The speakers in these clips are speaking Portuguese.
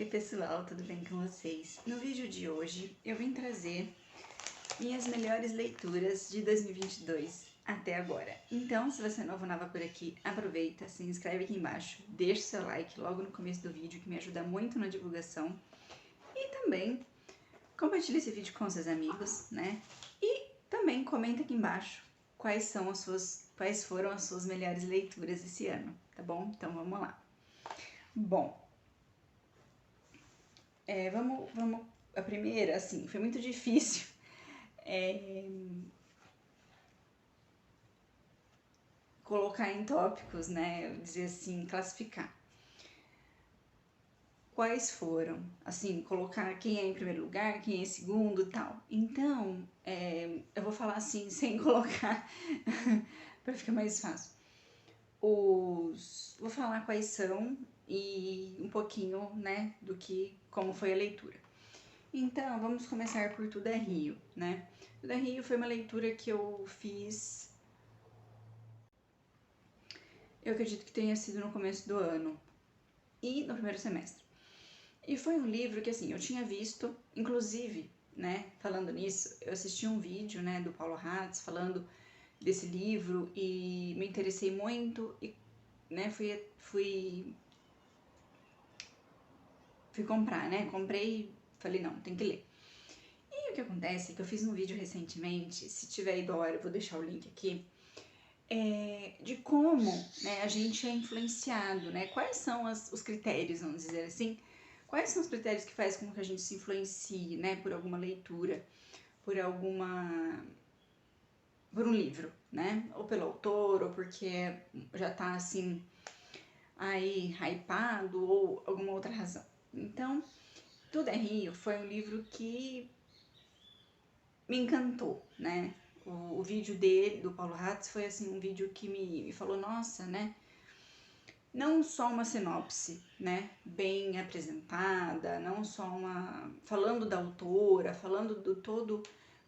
pessoal, tudo bem com vocês? No vídeo de hoje eu vim trazer minhas melhores leituras de 2022 até agora. Então, se você é novo ou nova por aqui, aproveita, se inscreve aqui embaixo, deixa o seu like logo no começo do vídeo que me ajuda muito na divulgação e também compartilha esse vídeo com seus amigos, né? E também comenta aqui embaixo quais foram as suas melhores leituras esse ano, tá bom? Então vamos lá. Bom, vamos. A primeira, assim, foi muito difícil colocar em tópicos, né? Dizer assim, classificar. Quais foram, assim, colocar quem é em primeiro lugar, quem é em segundo e tal. Então, eu vou falar assim, sem colocar, para ficar mais fácil. Vou falar quais são e um pouquinho, né, como foi a leitura. Então, vamos começar por Tudo é Rio, né? Tudo é Rio foi uma leitura que eu fiz, eu acredito que tenha sido no começo do ano e no primeiro semestre. E foi um livro que, assim, eu tinha visto, inclusive, né, falando nisso, eu assisti um vídeo, né, do Paulo Hatz falando desse livro e me interessei muito e, né, fui comprar, né, comprei, falei, não, tem que ler. E o que acontece é que eu fiz um vídeo recentemente, se tiver ido a hora eu vou deixar o link aqui, de como, né, a gente é influenciado, né, quais são os critérios, vamos dizer assim, quais são os critérios que faz com que a gente se influencie, né, por alguma leitura, por um livro, né, ou pelo autor, ou porque já tá assim, aí hypado, ou alguma outra razão. Então, Tudo é Rio foi um livro que me encantou, né, o vídeo dele, do Paulo Hatz, foi assim, um vídeo que me falou, nossa, né, não só uma sinopse, né, bem apresentada, não só falando da autora, falando do todo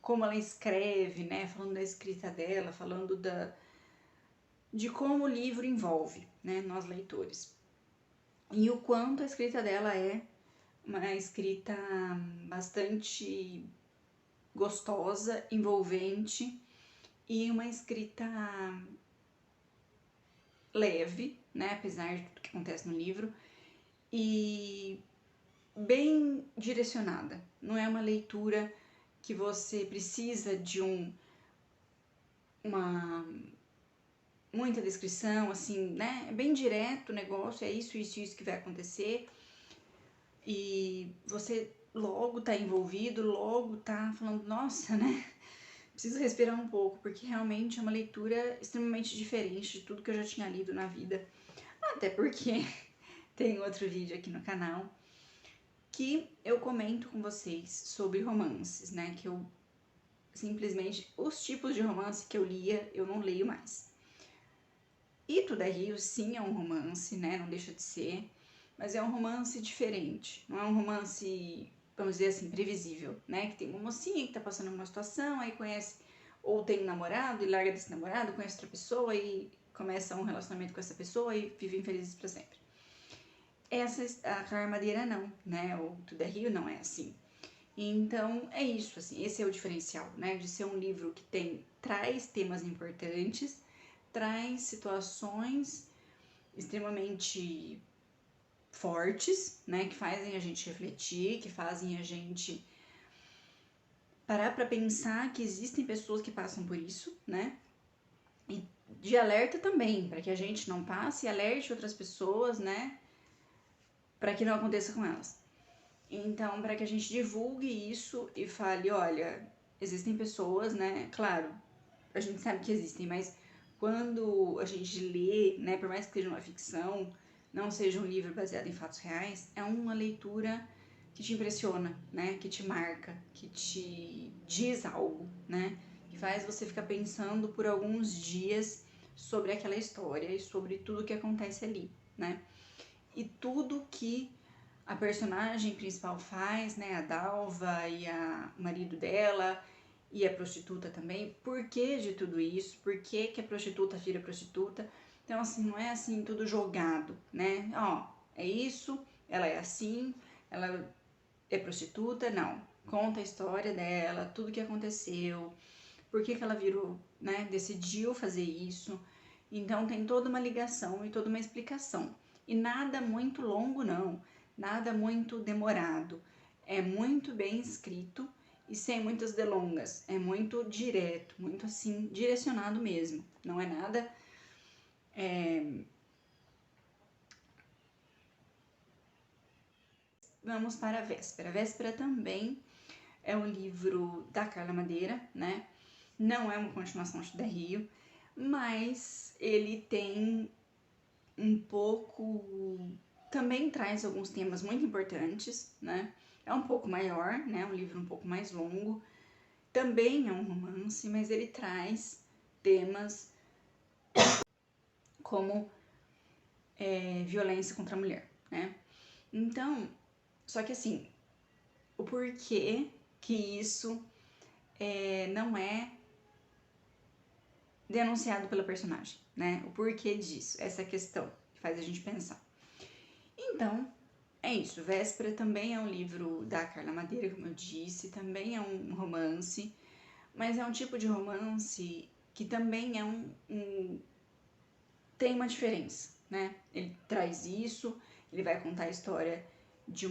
como ela escreve, né, falando da escrita dela, falando de como o livro envolve, né, nós leitores. E o quanto a escrita dela é uma escrita bastante gostosa, envolvente e uma escrita leve, né, apesar de tudo que acontece no livro, e bem direcionada. Não é uma leitura que você precisa de muita descrição, assim, né? É bem direto o negócio, é isso que vai acontecer. E você logo tá envolvido, logo tá falando, nossa, né? Preciso respirar um pouco, porque realmente é uma leitura extremamente diferente de tudo que eu já tinha lido na vida. Até porque tem outro vídeo aqui no canal que eu comento com vocês sobre romances, né? Que eu simplesmente, os tipos de romance que eu lia, eu não leio mais. E Tudo é Rio, sim, é um romance, né? Não deixa de ser, mas é um romance diferente. Não é um romance, vamos dizer assim, previsível, né? Que tem uma mocinha que tá passando uma situação, aí conhece, ou tem um namorado e larga desse namorado, conhece outra pessoa e começa um relacionamento com essa pessoa e vivem felizes para sempre. A Carmadeira não, né? O Tudo é Rio não é assim. Então é isso, assim, esse é o diferencial, né? De ser um livro que traz temas importantes, traz situações extremamente fortes, né? Que fazem a gente refletir, que fazem a gente parar para pensar que existem pessoas que passam por isso, né? E de alerta também, para que a gente não passe e alerte outras pessoas, né? Para que não aconteça com elas. Então, para que a gente divulgue isso e fale, olha, existem pessoas, né? Claro, a gente sabe que existem, mas quando a gente lê, né, por mais que seja uma ficção, não seja um livro baseado em fatos reais, é uma leitura que te impressiona, né? Que te marca, que te diz algo, né? Que faz você ficar pensando por alguns dias sobre aquela história e sobre tudo que acontece ali, né? E tudo que a personagem principal faz, né, a Dalva e o marido dela e a prostituta também, por que de tudo isso, por que a prostituta vira prostituta, então assim, não é assim tudo jogado, né, ó, é isso, ela é assim, ela é prostituta? Não. Conta a história dela, tudo que aconteceu, por que ela virou, né, decidiu fazer isso. Então tem toda uma ligação e toda uma explicação. E nada muito longo não, nada muito demorado. É muito bem escrito e sem muitas delongas. É muito direto, muito assim, direcionado mesmo. Não é nada. Vamos para a Véspera. A Véspera também é um livro da Carla Madeira, né? Não é uma continuação da Rio, mas ele tem um pouco. Também traz alguns temas muito importantes, né? É um pouco maior, né? Um livro um pouco mais longo. Também é um romance, mas ele traz temas como violência contra a mulher, né? Então, só que assim, o porquê que isso não é denunciado pela personagem, né? O porquê disso, essa questão que faz a gente pensar. Então, é isso. Véspera também é um livro da Carla Madeira, como eu disse, também é um romance, mas é um tipo de romance que também tem uma diferença, né? Ele traz isso, ele vai contar a história de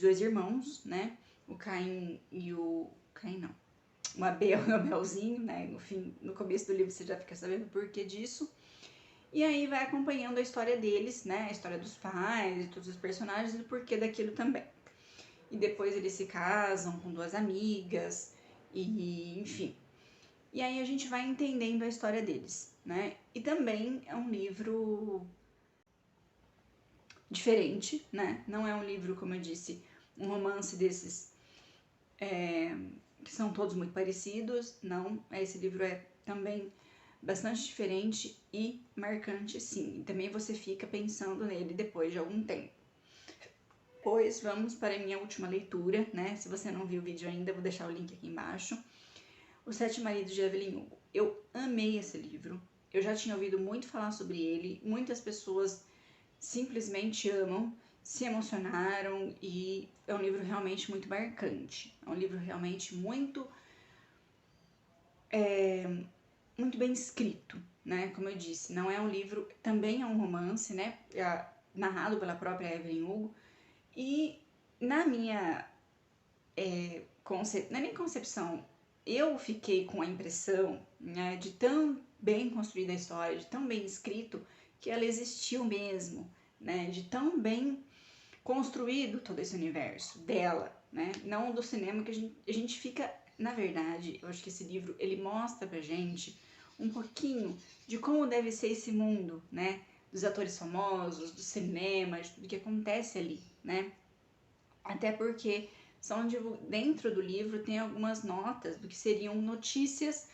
dois irmãos, né? O Caim e o... Caim não. O Abel e o Abelzinho, né? No começo do livro você já fica sabendo o porquê disso. E aí vai acompanhando a história deles, né? A história dos pais e todos os personagens e o porquê daquilo também. E depois eles se casam com duas amigas e enfim. E aí a gente vai entendendo a história deles, né? E também é um livro diferente, né? Não é um livro, como eu disse, um romance desses que são todos muito parecidos, não. Esse livro é também bastante diferente e marcante, sim. E também você fica pensando nele depois de algum tempo. Pois vamos para a minha última leitura, né? Se você não viu o vídeo ainda, vou deixar o link aqui embaixo. Os Sete Maridos de Evelyn Hugo. Eu amei esse livro. Eu já tinha ouvido muito falar sobre ele. Muitas pessoas simplesmente amam, se emocionaram e é um livro realmente muito marcante. É um livro realmente muito bem escrito, né? Como eu disse, não é um livro, também é um romance, né? Narrado pela própria Evelyn Hugo. E na minha não é nem concepção, eu fiquei com a impressão, né, de tão bem construída a história, de tão bem escrito, que ela existiu mesmo, né? De tão bem construído todo esse universo dela, né? Não do cinema que a gente fica, na verdade, eu acho que esse livro ele mostra pra gente um pouquinho de como deve ser esse mundo, né? Dos atores famosos, do cinema, de tudo que acontece ali, né? Até porque dentro do livro tem algumas notas do que seriam notícias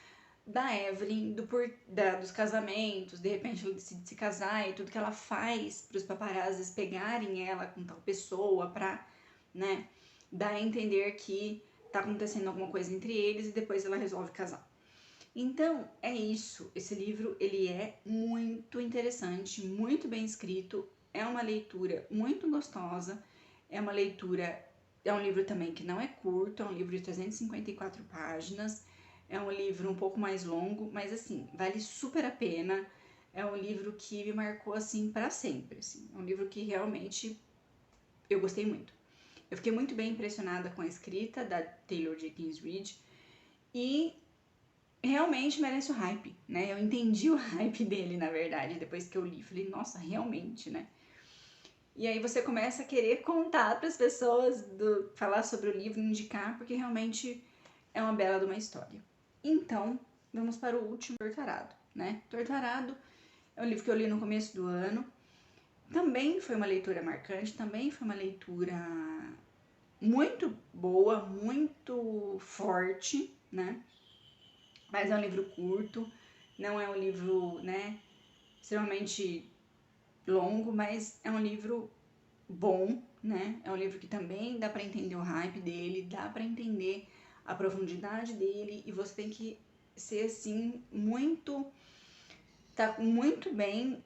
da Evelyn, dos casamentos, de repente ela decide se casar e tudo que ela faz para os paparazzis pegarem ela com tal pessoa pra, né, dar a entender que tá acontecendo alguma coisa entre eles e depois ela resolve casar. Então, é isso. Esse livro, ele é muito interessante, muito bem escrito, é uma leitura muito gostosa, é um livro também que não é curto, é um livro de 354 páginas, é um livro um pouco mais longo, mas assim, vale super a pena. É um livro que me marcou assim para sempre, assim. É um livro que realmente eu gostei muito. Eu fiquei muito bem impressionada com a escrita da Taylor Jenkins Reid e realmente merece o hype, né? Eu entendi o hype dele, na verdade, depois que eu li. Falei, nossa, realmente, né? E aí você começa a querer contar para as pessoas, falar sobre o livro, indicar, porque realmente é uma bela de uma história. Então, vamos para o último, Torturado, né? Torturado é um livro que eu li no começo do ano. Também foi uma leitura marcante, também foi uma leitura muito boa, muito forte, né? Mas é um livro curto, não é um livro, né, extremamente longo, mas é um livro bom, né? É um livro que também dá para entender o hype dele, dá para entender a profundidade dele e você tem que ser assim tá muito bem,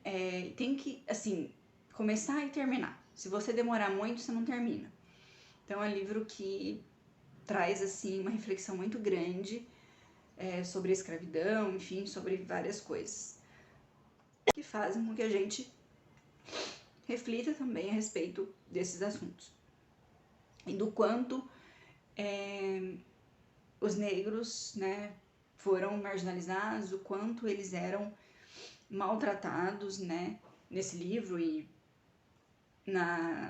tem que assim começar e terminar. Se você demorar muito, você não termina. Então é um livro que traz assim uma reflexão muito grande sobre a escravidão, enfim, sobre várias coisas que fazem com que a gente reflita também a respeito desses assuntos e do quanto os negros, né, foram marginalizados, o quanto eles eram maltratados, né, nesse livro e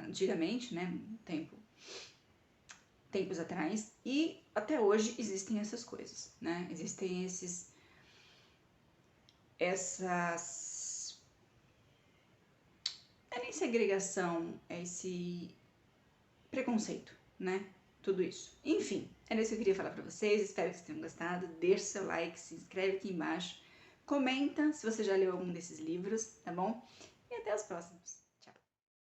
antigamente, né, tempos atrás, e até hoje existem essas coisas, né, existem essas, não é nem segregação, é esse preconceito, né, tudo isso. Enfim, era isso que eu queria falar pra vocês, espero que vocês tenham gostado, deixa seu like, se inscreve aqui embaixo, comenta se você já leu algum desses livros, tá bom? E até os próximos!